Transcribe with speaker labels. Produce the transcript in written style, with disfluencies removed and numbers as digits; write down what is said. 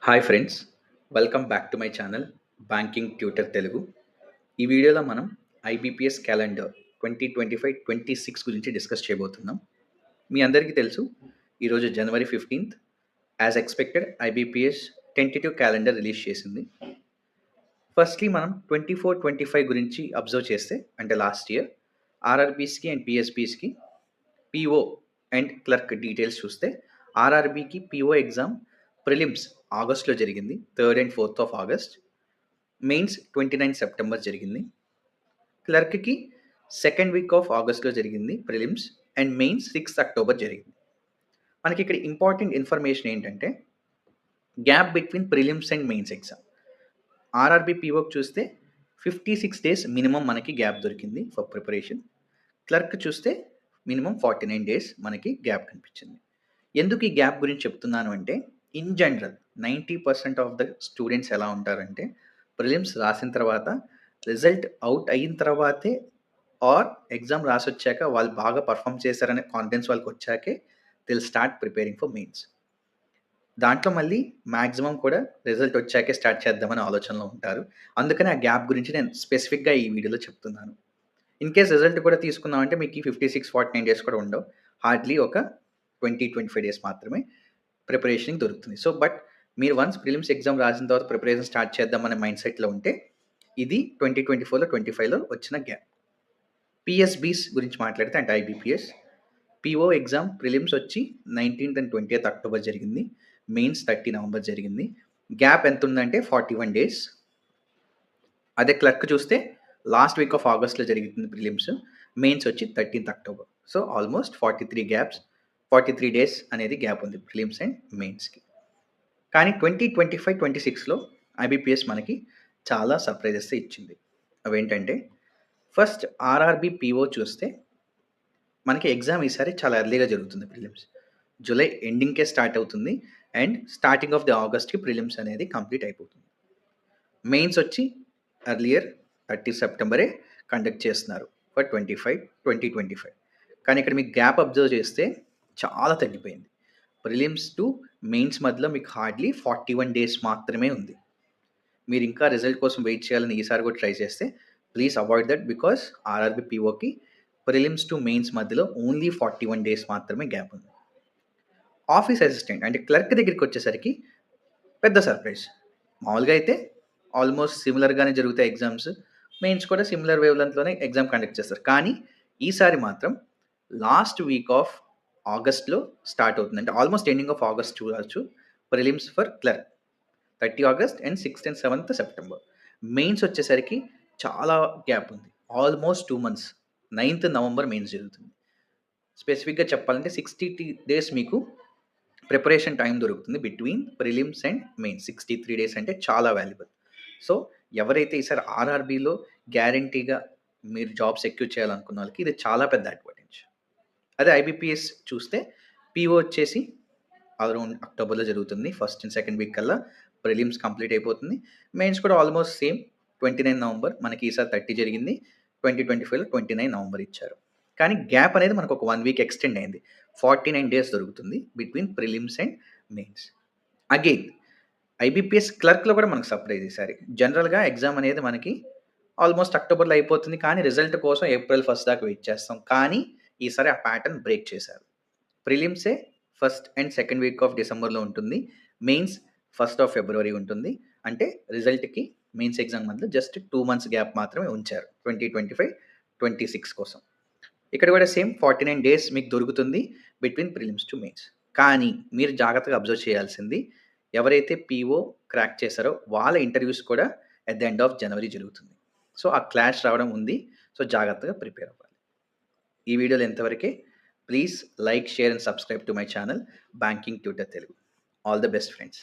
Speaker 1: Hi friends, welcome back to my channel banking tutor Telugu. ఈ వీడియోలో మనం ఐబీపీఎస్ క్యాలెండర్ 2025-26 గురించి డిస్కస్ చేయబోతున్నాం. మీ అందరికీ తెలుసు, ఈరోజు జనవరి 15th. As expected IBPS tentative calendar release చేసింది. ఫస్ట్లీ మనం 24-25 గురించి అబ్జర్వ్ చేస్తే, అంటే లాస్ట్ ఇయర్ ఆర్ఆర్బీస్కి అండ్ పిఎస్బీస్కి పిఓ అండ్ క్లర్క్ డీటెయిల్స్ చూస్తే, ఆర్ఆర్బీకి పిఓ ఎగ్జామ్ ప్రిలిమ్స్ ఆగస్ట్లో జరిగింది, 3rd and 4th of August. Mains 29 September జరిగింది. క్లర్క్కి సెకండ్ వీక్ ఆఫ్ ఆగస్ట్లో జరిగింది prelims, and mains 6th October జరిగింది. మనకి ఇక్కడ ఇంపార్టెంట్ ఇన్ఫర్మేషన్ ఏంటంటే, gap between prelims and mains exam. RRB పిఓకి చూస్తే 56 days మినిమం మనకి గ్యాప్ దొరికింది ఫర్ ప్రిపరేషన్. క్లర్క్ చూస్తే మినిమం 49 days మనకి గ్యాప్ కనిపించింది. ఎందుకు ఈ గ్యాప్ గురించి చెప్తున్నాను అంటే, in general 90% of the students ఎలా ఉంటారంటే, ప్రిలిమ్స్ రాసిన తర్వాత రిజల్ట్ అవుట్ అయిన తర్వాతే ఆర్ ఎగ్జామ్ రాసి వచ్చాక వాళ్ళు బాగా పర్ఫామ్ చేశారనే కాన్ఫిడెన్స్ వాళ్ళకి వచ్చాకే they'll start preparing for mains. దాంట్లో మళ్ళీ మ్యాక్సిమం కూడా రిజల్ట్ వచ్చాకే స్టార్ట్ చేద్దామనే ఆలోచనలో ఉంటారు. అందుకని ఆ గ్యాప్ గురించి నేను స్పెసిఫిక్గా ఈ వీడియోలో చెప్తున్నాను. ఇన్ కేస్ రిజల్ట్ కూడా తీసుకున్నామంటే మీకు 56-49 days కూడా ఉండవు. హార్డ్లీ ఒక 20-25 days మాత్రమే ప్రిపరేషన్కి దొరుకుతుంది. సో బట్ మీరు వన్స్ ప్రిలిమ్స్ ఎగ్జామ్ రాసిన తర్వాత ప్రిపరేషన్ స్టార్ట్ చేద్దామనే మైండ్ సెట్లో ఉంటే, ఇది 2024లో 25లో వచ్చిన గ్యాప్. పిఎస్బీస్ గురించి మాట్లాడితే, అంటే ఐబీపీఎస్ పిఓ ఎగ్జామ్ ప్రిలిమ్స్ వచ్చి 19th and 20th October జరిగింది, మెయిన్స్ 30 November జరిగింది. గ్యాప్ ఎంత ఉందంటే 41 days. అదే క్లర్క్ చూస్తే లాస్ట్ వీక్ ఆఫ్ ఆగస్ట్లో జరుగుతుంది ప్రిలిమ్స్, మెయిన్స్ వచ్చి 13th October. So almost 43 days అనేది గ్యాప్ ఉంది ప్రిలిమ్స్ అండ్ మెయిన్స్కి. కానీ 2025-26లో ఐబీపీఎస్ మనకి చాలా సర్ప్రైజెస్ ఇచ్చింది. అవేంటంటే, ఫస్ట్ ఆర్ఆర్బీ పిఓ చూస్తే మనకి ఎగ్జామ్ ఈసారి చాలా ఎర్లీగా జరుగుతుంది. ప్రిలిమ్స్ జూలై ఎండింగ్కే స్టార్ట్ అవుతుంది, అండ్ స్టార్టింగ్ ఆఫ్ ది ఆగస్ట్కి ప్రిలిమ్స్ అనేది కంప్లీట్ అయిపోతుంది. మెయిన్స్ వచ్చి ఎర్లియర్ 30 September కండక్ట్ చేస్తున్నారు ఫర్ 2025. కానీ ఇక్కడ మీకు గ్యాప్ అబ్జర్వ్ చేస్తే చాలా తగ్గిపోయింది. ప్రిలిమ్స్ టు మెయిన్స్ మధ్యలో మీకు హార్డ్లీ 41 days మాత్రమే ఉంది. మీరు ఇంకా రిజల్ట్ కోసం వెయిట్ చేయాలని ఈసారి కూడా ట్రై చేస్తే please avoid that, because RRB పిఓకి ప్రిలిమ్స్ టు మెయిన్స్ మధ్యలో ఓన్లీ 41 days మాత్రమే గ్యాప్ ఉంది. ఆఫీస్ అసిస్టెంట్ అంటే క్లర్క్ దగ్గరికి వచ్చేసరికి పెద్ద సర్ప్రైజ్. మామూలుగా అయితే ఆల్మోస్ట్ సిమిలర్గానే జరుగుతాయి ఎగ్జామ్స్, మెయిన్స్ కూడా సిమిలర్ వేవ్ లెంత్లోనే ఎగ్జామ్ కండక్ట్ చేస్తారు. కానీ ఈసారి మాత్రం లాస్ట్ వీక్ ఆఫ్ ఆగస్ట్లో స్టార్ట్ అవుతుంది, అంటే ఆల్మోస్ట్ ఎండింగ్ ఆఫ్ ఆగస్ట్ చూడవచ్చు prelims for clerk, 30 August and 6th and 7th September. Mains వచ్చేసరికి చాలా గ్యాప్ ఉంది, almost 2 months. 9th November mains జరుగుతుంది. స్పెసిఫిక్గా చెప్పాలంటే 60 days మీకు ప్రిపరేషన్ టైం దొరుకుతుంది between prelims and mains. 63 days అంటే చాలా వాల్యుబుల్. సో ఎవరైతే ఈసారి ఆర్ఆర్బీలో గ్యారంటీగా మీరు జాబ్ సెక్యూర్ చేయాలనుకున్న వాళ్ళకి ఇది చాలా పెద్ద అడ్వాంటేజ్. అదే ఐబీపీఎస్ చూస్తే పిఓ వచ్చేసి అరౌండ్ అక్టోబర్లో జరుగుతుంది, 1st and 2nd week కల్లా ప్రిలిమ్స్ కంప్లీట్ అయిపోతుంది. మెయిన్స్ కూడా ఆల్మోస్ట్ సేమ్ 29 November, మనకి ఈసారి 30 జరిగింది, 2025లో 29 November ఇచ్చారు. కానీ గ్యాప్ అనేది మనకు ఒక 1 week ఎక్స్టెండ్ అయింది, 49 days దొరుకుతుంది between prelims and mains. Again IBPS క్లర్క్లో కూడా మనకు సర్ప్రైజ్ ఈసారి. జనరల్గా ఎగ్జామ్ అనేది మనకి ఆల్మోస్ట్ అక్టోబర్లో అయిపోతుంది, కానీ రిజల్ట్ కోసం April 1st దాకా వెయిట్ చేస్తాం. కానీ ఈసారి ఆ ప్యాటర్న్ బ్రేక్ చేశారు. ప్రిలిమ్సే 1st and 2nd week of డిసెంబర్లో ఉంటుంది, మెయిన్స్ 1st of February ఉంటుంది. అంటే రిజల్ట్కి మెయిన్స్ ఎగ్జామ్ మధ్యలో జస్ట్ 2 months గ్యాప్ మాత్రమే ఉంచారు 2025-26 కోసం. ఇక్కడ కూడా సేమ్ 49 days మీకు దొరుకుతుంది బిట్వీన్ ప్రిలిమ్స్ టు మెయిన్స్. కానీ మీరు జాగ్రత్తగా అబ్జర్వ్ చేయాల్సింది, ఎవరైతే పిఓ క్రాక్ చేశారో వాళ్ళ ఇంటర్వ్యూస్ కూడా at the end of January జరుగుతుంది. సో ఆ క్లాష్ రావడం ఉంది, సో జాగ్రత్తగా ప్రిపేర్ అవ్వాలి. ఈ వీడియోలో ఎంతవరకే. Please like, share and subscribe to my channel banking tutor Telugu. All the best friends.